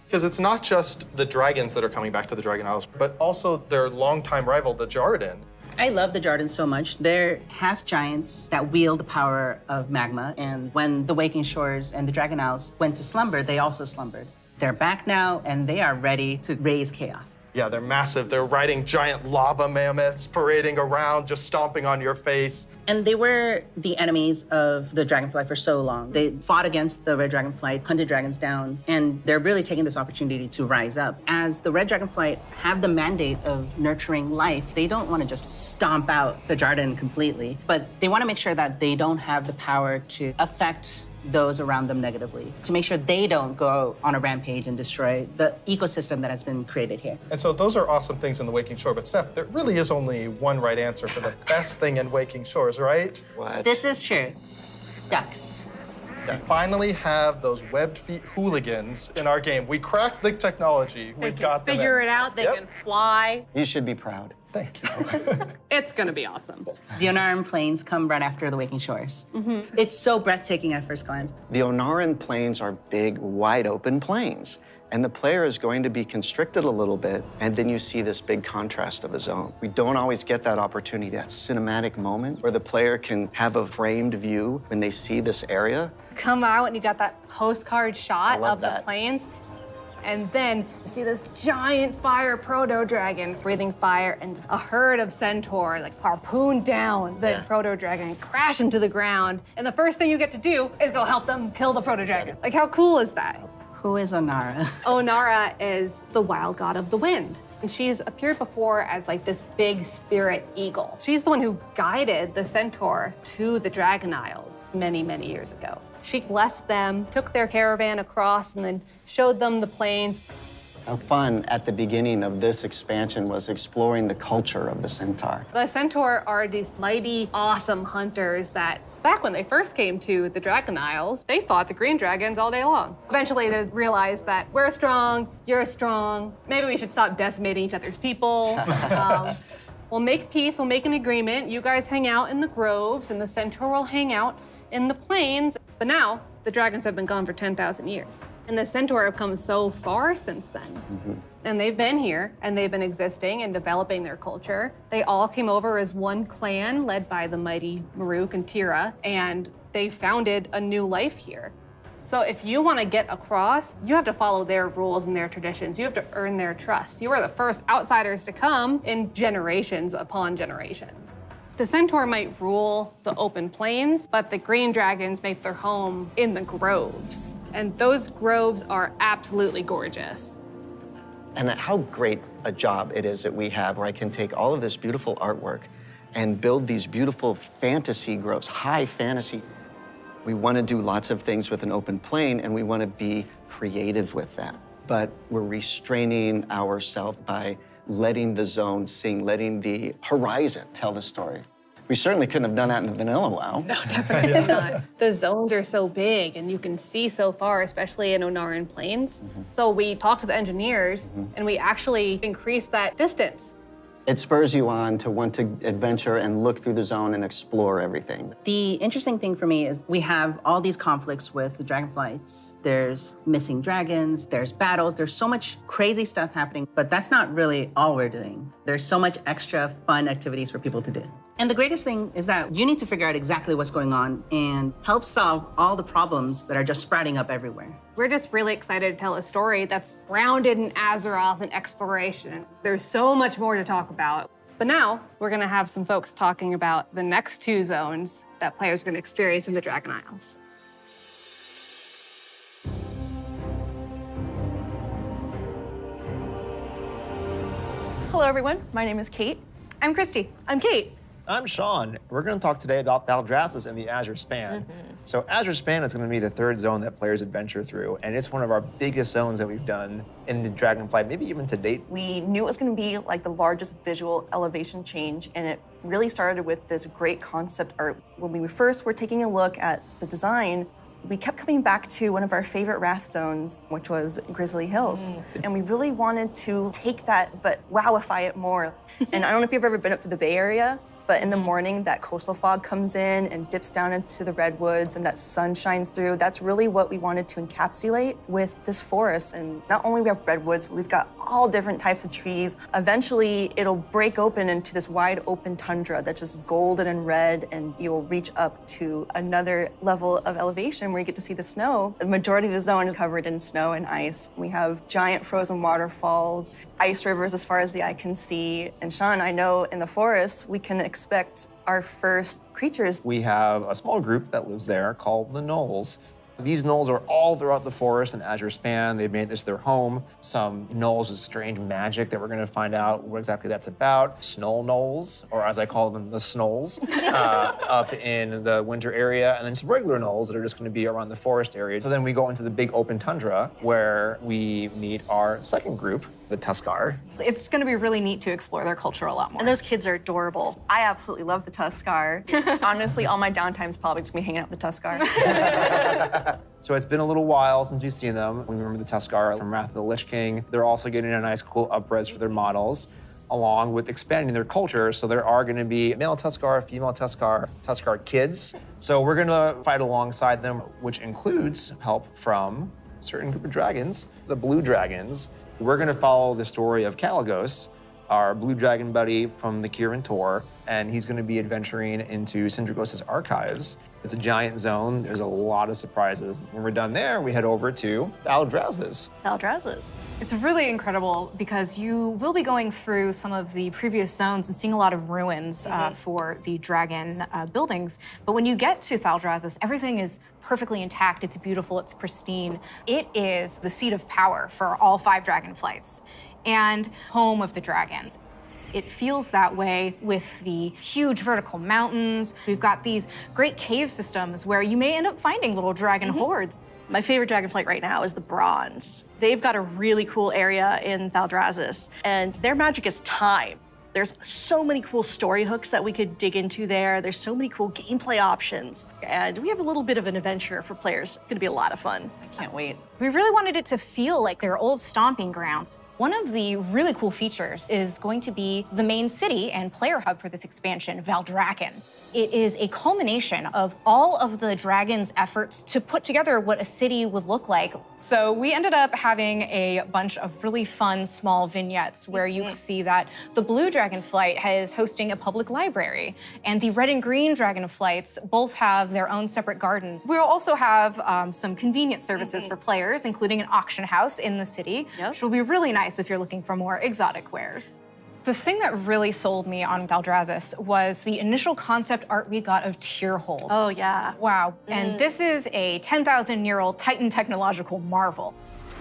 Because it's not just the dragons that are coming back to the Dragon Isles, but also their longtime rival, the Jarden. I love the Jardins so much. They're half giants that wield the power of magma, and when the Waking Shores and the Dragon Isles went to slumber, they also slumbered. They're back now, and they are ready to raise chaos. Yeah, they're massive. They're riding giant lava mammoths, parading around, just stomping on your face. And they were the enemies of the Dragonfly for so long. They fought against the Red Dragonflight, hunted dragons down, and they're really taking this opportunity to rise up. As the Red Dragonflight have the mandate of nurturing life, they don't want to just stomp out the Jarden completely, but they want to make sure that they don't have the power to affect those around them negatively, to make sure they don't go on a rampage and destroy the ecosystem that has been created here. And so those are awesome things in the Waking Shore, but Steph, there really is only one right answer for the best thing in Waking Shores, right? What? This is true. Ducks. We finally have those webbed feet hooligans in our game. We cracked the technology. They We can got them figure in. it out. They Yep. can fly. You should be proud. Thank you. It's gonna be awesome. The Ohn'ahran Plains come right after the Waking Shores. It's so breathtaking at first glance. The Ohn'ahran Plains are big, wide open plains. And the player is going to be constricted a little bit, and then you see this big contrast of a zone. We don't always get that opportunity, that cinematic moment where the player can have a framed view when they see this area. Come out and you got that postcard shot I love of the that. plains. and then you see this giant fire proto-dragon breathing fire, and a herd of centaur like harpoon down the proto-dragon and crash into the ground. And the first thing you get to do is go help them kill the proto-dragon. Like, how cool is that? Who is Ohn'ahran? Ohn'ahran is the wild god of the wind. And she's appeared before as like this big spirit eagle. She's the one who guided the centaur to the Dragon Isles many, many years ago. She blessed them, took their caravan across, and then showed them the plains. How fun at the beginning of this expansion was exploring the culture of the centaur. The centaur are these mighty, awesome hunters that back when they first came to the Dragon Isles, they fought the green dragons all day long. Eventually they realized that we're strong, you're strong, maybe we should stop decimating each other's people. We'll make peace, we'll make an agreement. You guys hang out in the groves and the centaur will hang out in the plains. But now, the dragons have been gone for 10,000 years. And the centaur have come so far since then. And they've been here, and they've been existing and developing their culture. They all came over as one clan led by the mighty Maruk and Tira, and they founded a new life here. So if you want to get across, you have to follow their rules and their traditions. You have to earn their trust. You are the first outsiders to come in generations upon generations. The centaur might rule the open plains, but the green dragons make their home in the groves. And those groves are absolutely gorgeous. And how great a job it is that we have where I can take all of this beautiful artwork and build these beautiful fantasy groves, high fantasy. We want to do lots of things with an open plain, and we want to be creative with that. But we're restraining ourselves by letting the zone sing, letting the horizon tell the story. We certainly couldn't have done that in the vanilla WoW. No, definitely not. The zones are so big and you can see so far, especially in Ohn'ahran Plains. So we talked to the engineers and we actually increased that distance. It spurs you on to want to adventure and look through the zone and explore everything. The interesting thing for me is we have all these conflicts with the dragonflights. There's missing dragons, there's battles, there's so much crazy stuff happening, but that's not really all we're doing. There's so much extra fun activities for people to do. And the greatest thing is that you need to figure out exactly what's going on and help solve all the problems that are just sprouting up everywhere. We're just really excited to tell a story that's grounded in Azeroth and exploration. There's so much more to talk about. But now, we're gonna have some folks talking about the next two zones that players are gonna experience in the Dragon Isles. Hello everyone, my name is Kate. I'm Christy. I'm Kate. I'm Sean. We're going to talk today about Thaldraszus and the Azure Span. So Azure Span is going to be the third zone that players adventure through, and it's one of our biggest zones that we've done in the Dragonflight, maybe even to date. We knew it was going to be like the largest visual elevation change, and it really started with this great concept art. When we first were taking a look at the design, we kept coming back to one of our favorite Wrath zones, which was Grizzly Hills. And we really wanted to take that, but wowify it more. And I don't know if you've ever been up to the Bay Area, but in the morning, that coastal fog comes in and dips down into the redwoods and that sun shines through. That's really what we wanted to encapsulate with this forest. And not only we have redwoods, but we've got all different types of trees. Eventually, it'll break open into this wide open tundra that's just golden and red, and you'll reach up to another level of elevation where you get to see the snow. The majority of the zone is covered in snow and ice. We have giant frozen waterfalls, ice rivers as far as the eye can see. And Sean, I know in the forest, we can expect our first creatures. We have a small group that lives there called the Gnolls. These Gnolls are all throughout the forest and Azure Span. They've made this their home. Some Gnolls with strange magic that we're going to find out what exactly that's about. Snow Gnolls, or as I call them, the Snolls, up in the winter area. And then some regular Gnolls that are just going to be around the forest area. So then we go into the big open tundra where we meet our second group, the Tuskar. It's going to be really neat to explore their culture a lot more. And those kids are adorable. I absolutely love the Tuskar. Honestly, all my downtime's probably just me hanging out with the Tuskar. So it's been a little while since we've seen them. We remember the Tuskar from Wrath of the Lich King. They're also getting a nice, cool upres for their models, along with expanding their culture. So there are going to be male Tuskar, female Tuskar, Tuskar kids. So we're going to fight alongside them, which includes help from a certain group of dragons, the blue dragons. We're going to follow the story of Kalagos, our blue dragon buddy from the Kirin Tor, and he's going to be adventuring into Sindragos's archives. It's a giant zone. There's a lot of surprises. When we're done there, we head over to Thaldraszus. Thaldraszus. It's really incredible because you will be going through some of the previous zones and seeing a lot of ruins for the dragon buildings. But when you get to Thaldraszus, everything is perfectly intact. It's beautiful. It's pristine. It is the seat of power for all 5 dragonflights and home of the dragons. It feels that way with the huge vertical mountains. We've got these great cave systems where you may end up finding little dragon hordes. My favorite Dragonflight right now is the Bronze. They've got a really cool area in Thaldraszus, and their magic is time. There's so many cool story hooks that we could dig into there. There's so many cool gameplay options. And we have a little bit of an adventure for players. It's gonna be a lot of fun. I can't wait. We really wanted it to feel like their old stomping grounds. One of the really cool features is going to be the main city and player hub for this expansion, Valdrakken. It is a culmination of all of the dragon's efforts to put together what a city would look like. So we ended up having a bunch of really fun small vignettes where you see that the blue Dragonflight is hosting a public library, and the red and green Dragonflights both have their own separate gardens. We'll also have some convenience services for players, including an auction house in the city, which will be really nice if you're looking for more exotic wares. The thing that really sold me on Thaldraszus was the initial concept art we got of Tyrhold. Oh, yeah. Wow. And this is a 10,000-year-old Titan technological marvel.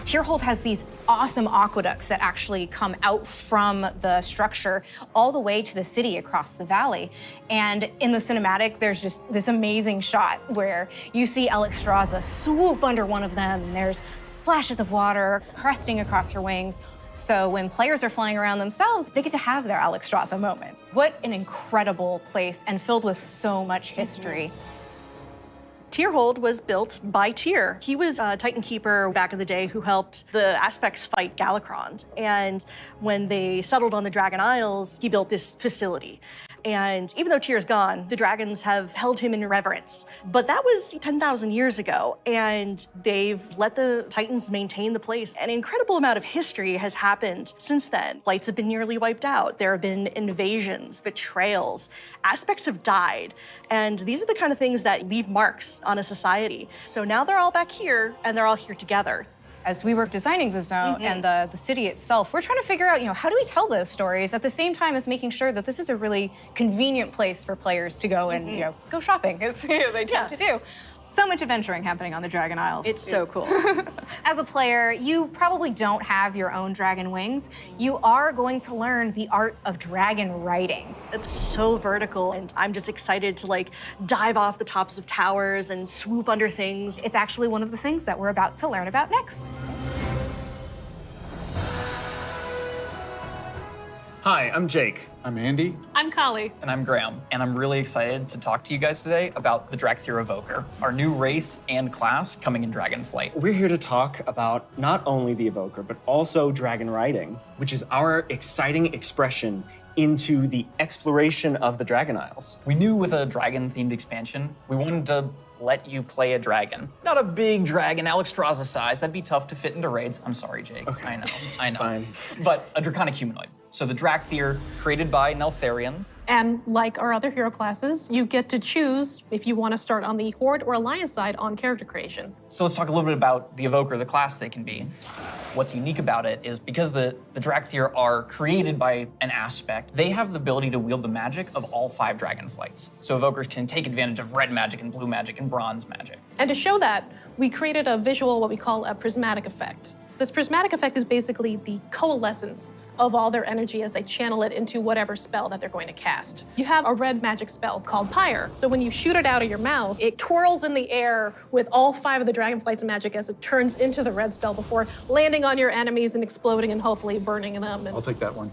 Tyrhold has these awesome aqueducts that actually come out from the structure all the way to the city across the valley. And in the cinematic, there's just this amazing shot where you see Alexstrasza swoop under one of them, and there's splashes of water cresting across her wings. So when players are flying around themselves, they get to have their Alexstrasza moment. What an incredible place, and filled with so much history. Tyrhold was built by Tyr. He was a Titan Keeper back in the day who helped the Aspects fight Galakrond. And when they settled on the Dragon Isles, he built this facility. And even though Tyr's gone, the dragons have held him in reverence. But that was 10,000 years ago, and they've let the Titans maintain the place. An incredible amount of history has happened since then. Flights have been nearly wiped out. There have been invasions, betrayals, Aspects have died. And these are the kind of things that leave marks on a society. So now they're all back here, and they're all here together. As we were designing the zone and the city itself, we're trying to figure out, how do we tell those stories at the same time as making sure that this is a really convenient place for players to go and, go shopping, as they tend to do. So much adventuring happening on the Dragon Isles. It's so cool. As a player, you probably don't have your own dragon wings. You are going to learn the art of dragon riding. It's so vertical, and I'm just excited to dive off the tops of towers and swoop under things. It's actually one of the things that we're about to learn about next. Hi, I'm Jake. I'm Andy. I'm Kali. And I'm Graham. And I'm really excited to talk to you guys today about the Dracthyr Evoker, our new race and class coming in Dragonflight. We're here to talk about not only the Evoker, but also Dragonriding, which is our exciting expression into the exploration of the Dragon Isles. We knew with a dragon-themed expansion, we wanted to let you play a dragon. Not a big dragon, Alexstrasza size. That'd be tough to fit into raids. I'm sorry, Jake. Okay. I know. Fine. But a draconic humanoid. So the Dracthyr, created by Neltharion. And like our other hero classes, you get to choose if you want to start on the Horde or Alliance side on character creation. So let's talk a little bit about the Evoker, the class they can be. What's unique about it is because the Dracthyr are created by an aspect, they have the ability to wield the magic of all 5 Dragonflights. So Evokers can take advantage of red magic and blue magic and bronze magic. And to show that, we created a visual, what we call a prismatic effect. This prismatic effect is basically the coalescence of all their energy as they channel it into whatever spell that they're going to cast. You have a red magic spell called Pyre. So when you shoot it out of your mouth, it twirls in the air with all 5 of the Dragonflight's magic as it turns into the red spell before landing on your enemies and exploding and hopefully burning them. I'll take that one.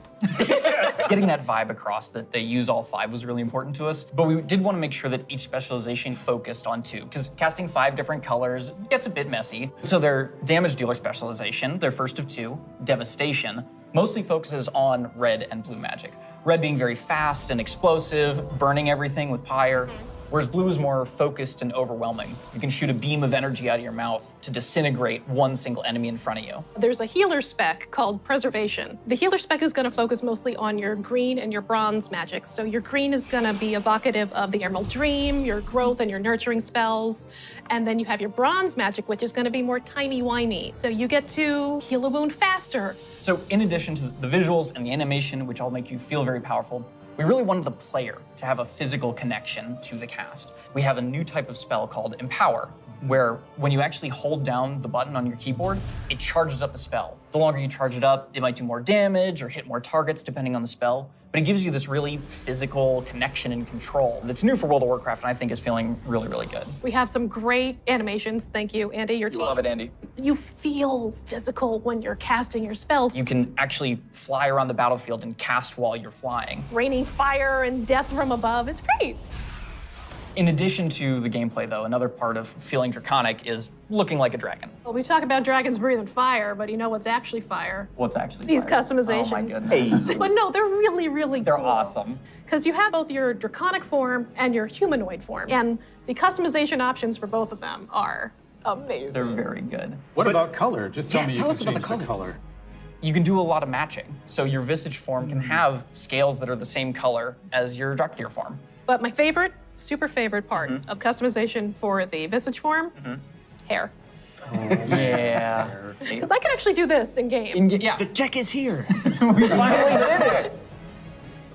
Getting that vibe across that they use all 5 was really important to us, but we did want to make sure that each specialization focused on 2, because casting 5 different colors gets a bit messy. So their damage dealer specialization, their first of 2, Devastation, mostly focuses on red and blue magic. Red being very fast and explosive, burning everything with Pyre. whereas blue is more focused and overwhelming. You can shoot a beam of energy out of your mouth to disintegrate one single enemy in front of you. There's a healer spec called Preservation. The healer spec is going to focus mostly on your green and your bronze magic. So your green is going to be evocative of the Emerald Dream, your growth and your nurturing spells. And then you have your bronze magic, which is going to be more timey-wimey. So you get to heal a wound faster. So in addition to the visuals and the animation, which all make you feel very powerful, we really wanted the player to have a physical connection to the cast. We have a new type of spell called Empower, where when you actually hold down the button on your keyboard, it charges up the spell. The longer you charge it up, it might do more damage or hit more targets depending on the spell, but it gives you this really physical connection and control that's new for World of Warcraft and I think is feeling really, really good. We have some great animations. Thank you, Andy, your team. You love it, Andy. You feel physical when you're casting your spells. You can actually fly around the battlefield and cast while you're flying. Raining fire and death from above. It's great. In addition to the gameplay, though, another part of feeling draconic is looking like a dragon. Well, we talk about dragons breathing fire, but you know what's actually fire? What's actually These fire? customizations. Oh my goodness. But no, they're really, really They're cool. awesome. Because you have both your draconic form and your humanoid form. And the customization options for both of them are amazing. They're very good. What about color? Just tell me you tell can us about change the the color. You can do a lot of matching. So your visage form can have scales that are the same color as your Dracthyr form. But my favorite, super favorite part of customization for the visage form, hair. Yeah. Because I can actually do this in game. Yeah. The check is here. We finally did it.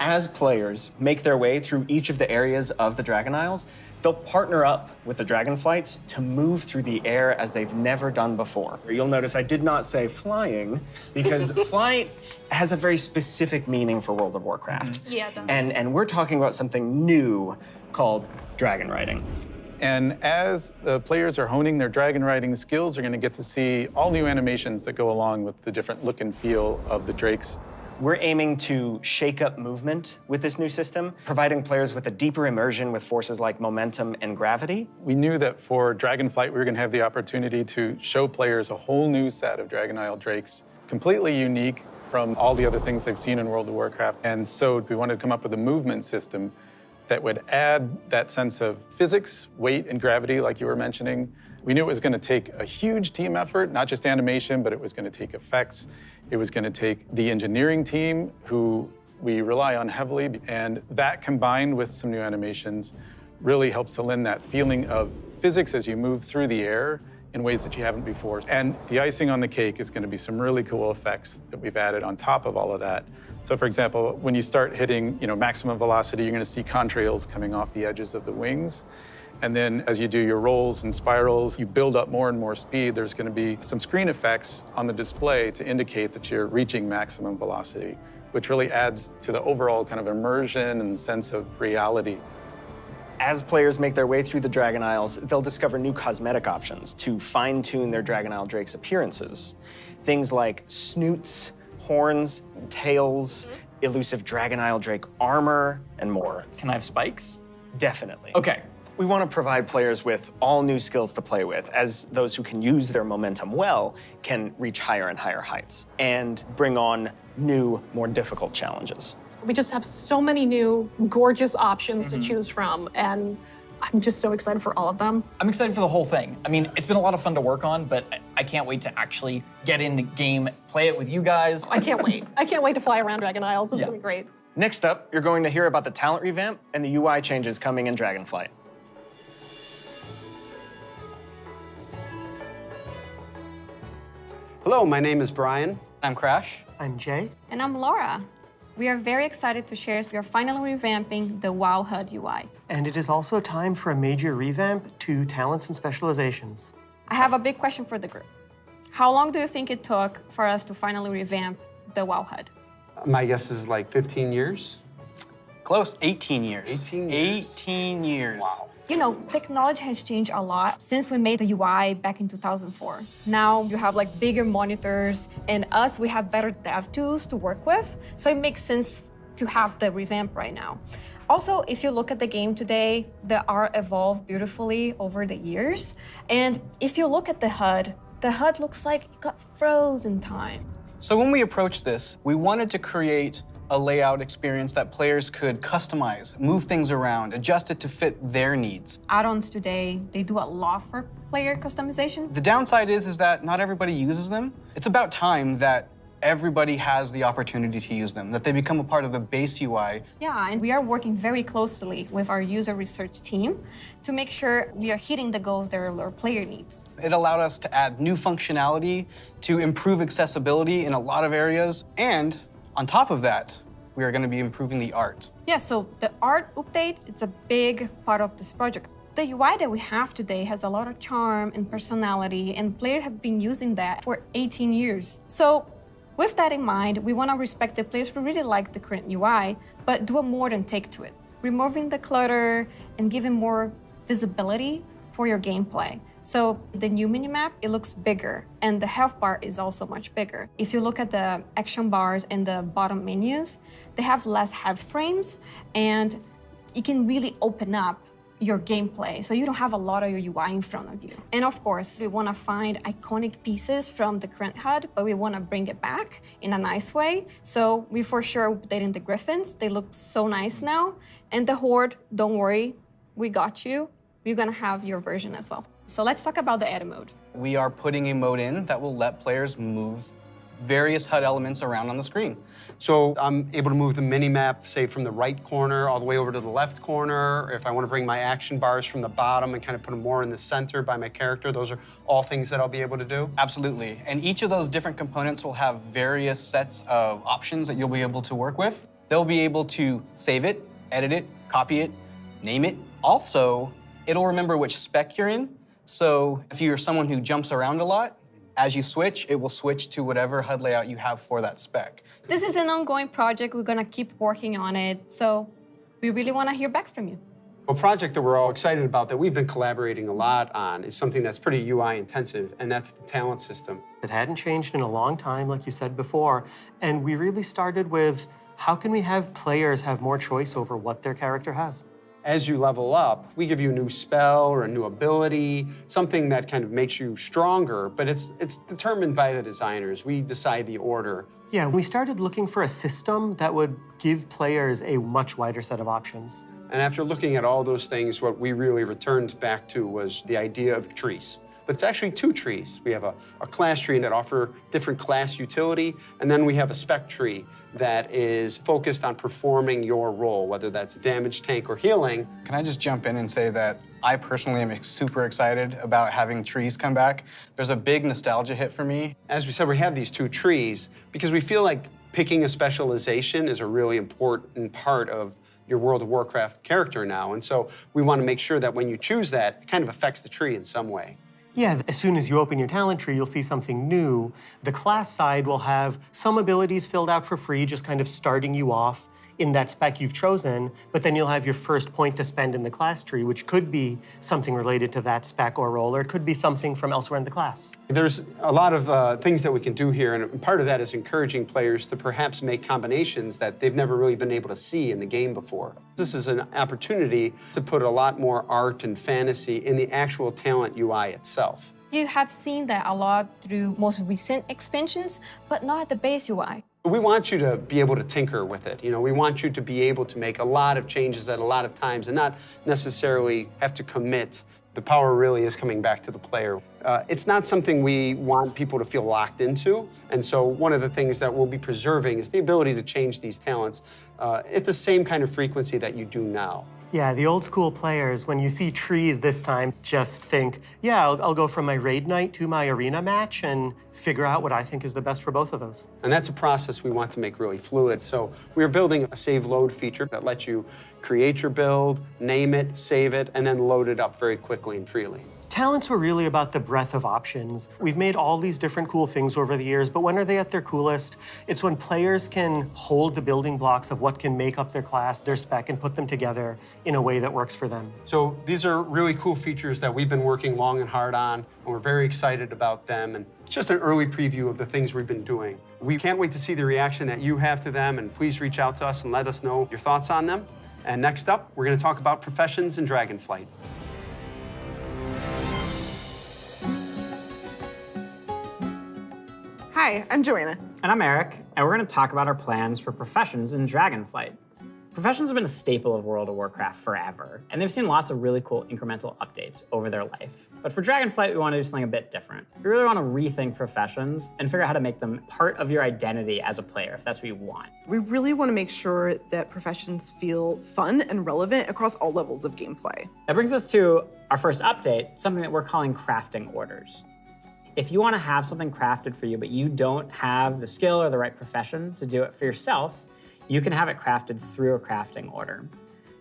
As players make their way through each of the areas of the Dragon Isles, they'll partner up with the Dragonflights to move through the air as they've never done before. You'll notice I did not say flying, because flight has a very specific meaning for World of Warcraft. Yeah, it does. And we're talking about something new called Dragonriding. And as the players are honing their dragon riding skills, they're going to get to see all new animations that go along with the different look and feel of the drakes. We're aiming to shake up movement with this new system, providing players with a deeper immersion with forces like momentum and gravity. We knew that for Dragonflight, we were going to have the opportunity to show players a whole new set of Dragon Isle drakes, completely unique from all the other things they've seen in World of Warcraft. And so we wanted to come up with a movement system that would add that sense of physics, weight, and gravity, like you were mentioning. We knew it was going to take a huge team effort, not just animation, but it was going to take effects. It was going to take the engineering team, who we rely on heavily, and that combined with some new animations really helps to lend that feeling of physics as you move through the air in ways that you haven't before. And the icing on the cake is going to be some really cool effects that we've added on top of all of that. So for example, when you start hitting maximum velocity, you're going to see contrails coming off the edges of the wings. And then as you do your rolls and spirals, you build up more and more speed. There's going to be some screen effects on the display to indicate that you're reaching maximum velocity, which really adds to the overall kind of immersion and sense of reality. As players make their way through the Dragon Isles, they'll discover new cosmetic options to fine-tune their Dragon Isle Drake's appearances. Things like snoots, horns, tails, elusive Dragon Isle Drake armor, and more. Can I have spikes? Definitely. Okay. We want to provide players with all new skills to play with, as those who can use their momentum well can reach higher and higher heights, and bring on new, more difficult challenges. We just have so many new, gorgeous options to choose from, and I'm just so excited for all of them. I'm excited for the whole thing. I mean, it's been a lot of fun to work on, but I can't wait to actually get into game, play it with you guys. I can't wait. I can't wait to fly around Dragon Isles. It's gonna be great. Next up, you're going to hear about the talent revamp and the UI changes coming in Dragonflight. Hello, my name is Brian. I'm Crash. I'm Jay. And I'm Laura. We are very excited to share we are finally revamping the WoW HUD UI. And it is also time for a major revamp to talents and specializations. I have a big question for the group. How long do you think it took for us to finally revamp the WoW HUD? My guess is like 15 years. Close, 18 years. 18 years. 18 years. Wow. You know, technology has changed a lot since we made the UI back in 2004. Now you have like bigger monitors, and we have better dev tools to work with, so it makes sense to have the revamp right now. Also, if you look at the game today, the art evolved beautifully over the years, and if you look at the HUD looks like it got frozen time. So when we approached this, we wanted to create a layout experience that players could customize, move things around, adjust it to fit their needs. Add-ons today, they do a lot for player customization. The downside is that not everybody uses them. It's about time that everybody has the opportunity to use them, that they become a part of the base UI. Yeah, and we are working very closely with our user research team to make sure we are hitting the goals that our player needs. It allowed us to add new functionality, to improve accessibility in a lot of areas, and on top of that, we are going to be improving the art. Yeah, so the art update, it's a big part of this project. The UI that we have today has a lot of charm and personality, and players have been using that for 18 years. So with that in mind, we want to respect the players who really like the current UI, but do a modern take to it, removing the clutter and giving more visibility for your gameplay. So the new minimap, it looks bigger, and the health bar is also much bigger. If you look at the action bars and the bottom menus, they have less head frames, and you can really open up your gameplay, so you don't have a lot of your UI in front of you. And of course, we want to find iconic pieces from the current HUD, but we want to bring it back in a nice way. So we for sure updating the Griffins. They look so nice now. And the Horde, don't worry, we got you. We're going to have your version as well. So let's talk about the edit mode. We are putting a mode in that will let players move various HUD elements around on the screen. So I'm able to move the mini-map, say, from the right corner all the way over to the left corner. Or if I want to bring my action bars from the bottom and kind of put them more in the center by my character, those are all things that I'll be able to do? Absolutely. And each of those different components will have various sets of options that you'll be able to work with. They'll be able to save it, edit it, copy it, name it. Also, it'll remember which spec you're in. So if you're someone who jumps around a lot, as you switch, it will switch to whatever HUD layout you have for that spec. This is an ongoing project. We're going to keep working on it. So we really want to hear back from you. A project that we're all excited about, that we've been collaborating a lot on, is something that's pretty UI intensive, and that's the talent system. It hadn't changed in a long time, like you said before, and we really started with, how can we have players have more choice over what their character has? As you level up, we give you a new spell or a new ability, something that kind of makes you stronger, but it's determined by the designers. We decide the order. Yeah, we started looking for a system that would give players a much wider set of options. And after looking at all those things, what we really returned back to was the idea of trees. But it's actually two trees. We have a class tree that offer different class utility, and then we have a spec tree that is focused on performing your role, whether that's damage, tank, or healing. Can I just jump in and say that I personally am super excited about having trees come back. There's a big nostalgia hit for me. As we said, we have these two trees because we feel like picking a specialization is a really important part of your World of Warcraft character now. And so we want to make sure that when you choose that, it kind of affects the tree in some way. Yeah, as soon as you open your talent tree, you'll see something new. The class side will have some abilities filled out for free, just kind of starting you off in that spec you've chosen, but then you'll have your first point to spend in the class tree, which could be something related to that spec or role, or it could be something from elsewhere in the class. There's a lot of things that we can do here, and part of that is encouraging players to perhaps make combinations that they've never really been able to see in the game before. This is an opportunity to put a lot more art and fantasy in the actual talent UI itself. You have seen that a lot through most recent expansions, but not at the base UI. We want you to be able to tinker with it. You know, we want you to be able to make a lot of changes at a lot of times and not necessarily have to commit. The power really is coming back to the player. It's not something we want people to feel locked into, and so one of the things that we'll be preserving is the ability to change these talents at the same kind of frequency that you do now. Yeah, the old school players, when you see trees this time, just think, yeah, I'll go from my raid night to my arena match and figure out what I think is the best for both of those. And that's a process we want to make really fluid. So we're building a save load feature that lets you create your build, name it, save it, and then load it up very quickly and freely. Talents were really about the breadth of options. We've made all these different cool things over the years, but when are they at their coolest? It's when players can hold the building blocks of what can make up their class, their spec, and put them together in a way that works for them. So these are really cool features that we've been working long and hard on, and we're very excited about them. And it's just an early preview of the things we've been doing. We can't wait to see the reaction that you have to them, and please reach out to us and let us know your thoughts on them. And next up, we're going to talk about professions in Dragonflight. Hi, Hi, I'm Joanna. And I'm Eric, and we're going to talk about our plans for professions in Dragonflight. Professions have been a staple of World of Warcraft forever, and they've seen lots of really cool incremental updates over their life. But for Dragonflight, we want to do something a bit different. We really want to rethink professions and figure out how to make them part of your identity as a player, if that's what you want. We really want to make sure that professions feel fun and relevant across all levels of gameplay. That brings us to our first update, something that we're calling crafting orders. If you want to have something crafted for you, but you don't have the skill or the right profession to do it for yourself, you can have it crafted through a crafting order.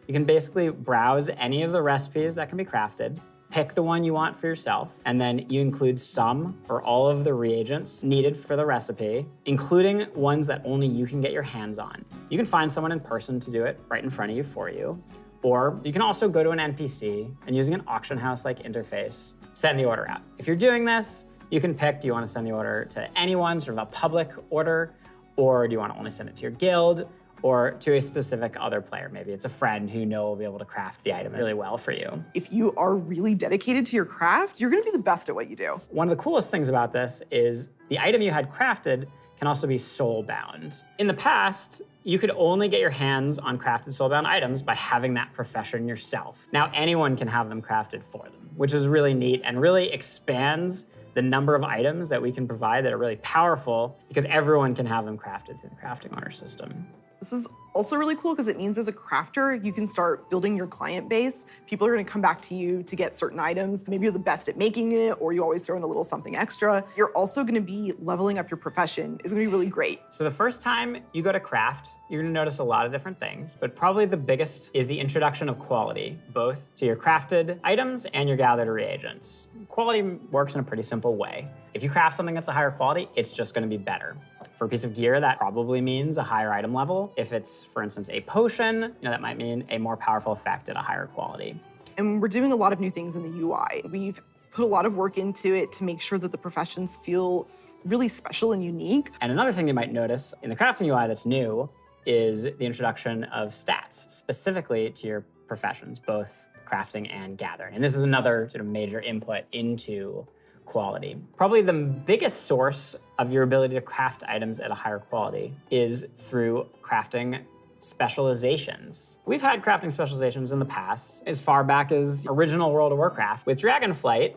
You can basically browse any of the recipes that can be crafted, pick the one you want for yourself, and then you include some or all of the reagents needed for the recipe, including ones that only you can get your hands on. You can find someone in person to do it right in front of you for you, or you can also go to an NPC and using an auction house-like interface, send the order out. If you're doing this, you can pick, do you want to send the order to anyone, sort of a public order, or do you want to only send it to your guild, or to a specific other player? Maybe it's a friend who you know will be able to craft the item really well for you. If you are really dedicated to your craft, you're going to be the best at what you do. One of the coolest things about this is the item you had crafted can also be soul-bound. In the past, you could only get your hands on crafted soul-bound items by having that profession yourself. Now anyone can have them crafted for them, which is really neat and really expands the number of items that we can provide that are really powerful because everyone can have them crafted through the crafting order system. This is also really cool because it means as a crafter, you can start building your client base. People are going to come back to you to get certain items. Maybe you're the best at making it, or you always throw in a little something extra. You're also going to be leveling up your profession. It's going to be really great. So the first time you go to craft, you're going to notice a lot of different things, but probably the biggest is the introduction of quality, both to your crafted items and your gathered reagents. Quality works in a pretty simple way. If you craft something that's a higher quality, it's just going to be better. For a piece of gear, that probably means a higher item level. If it's, for instance, a potion, that might mean a more powerful effect at a higher quality. And we're doing a lot of new things in the UI. We've put a lot of work into it to make sure that the professions feel really special and unique. And another thing you might notice in the crafting UI that's new is the introduction of stats specifically to your professions, both crafting and gathering. And this is another sort of major input into quality. Probably the biggest source of your ability to craft items at a higher quality is through crafting specializations. We've had crafting specializations in the past, as far back as original World of Warcraft. With Dragonflight,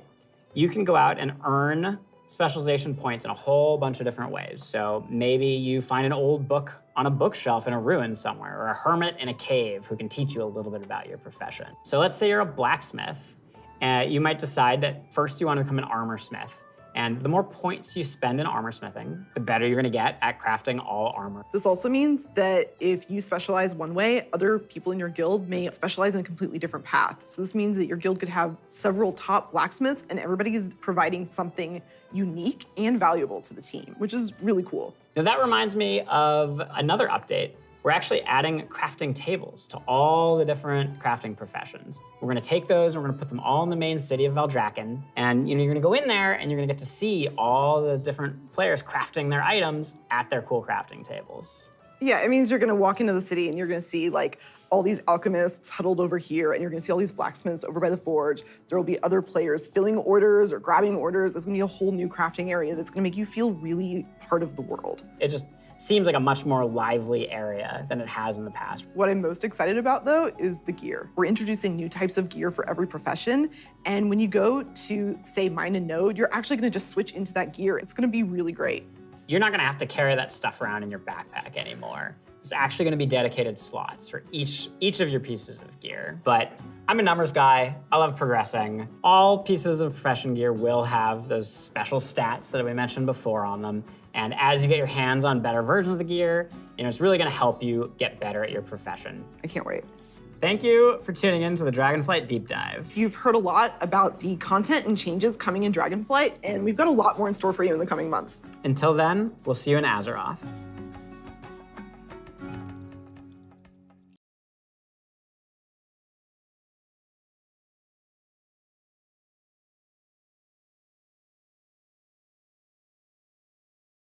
you can go out and earn specialization points in a whole bunch of different ways. So maybe you find an old book on a bookshelf in a ruin somewhere, or a hermit in a cave who can teach you a little bit about your profession. So let's say you're a blacksmith. You might decide that first you want to become an armor smith. And the more points you spend in armor smithing, the better you're going to get at crafting all armor. This also means that if you specialize one way, other people in your guild may specialize in a completely different path. So this means that your guild could have several top blacksmiths and everybody is providing something unique and valuable to the team, which is really cool. Now that reminds me of another update. We're actually adding crafting tables to all the different crafting professions. We're gonna take those and we're gonna put them all in the main city of Valdrakken. And you're gonna go in there and you're gonna get to see all the different players crafting their items at their cool crafting tables. Yeah, it means you're gonna walk into the city and you're gonna see like all these alchemists huddled over here, and you're gonna see all these blacksmiths over by the forge. There will be other players filling orders or grabbing orders. It's gonna be a whole new crafting area that's gonna make you feel really part of the world. It just seems like a much more lively area than it has in the past. What I'm most excited about though is the gear. We're introducing new types of gear for every profession. And when you go to say mine a node, you're actually gonna just switch into that gear. It's gonna be really great. You're not gonna have to carry that stuff around in your backpack anymore. There's actually gonna be dedicated slots for each of your pieces of gear. But I'm a numbers guy, I love progressing. All pieces of profession gear will have those special stats that we mentioned before on them. And as you get your hands on better versions of the gear, it's really gonna help you get better at your profession. I can't wait. Thank you for tuning in to the Dragonflight Deep Dive. You've heard a lot about the content and changes coming in Dragonflight, and we've got a lot more in store for you in the coming months. Until then, we'll see you in Azeroth.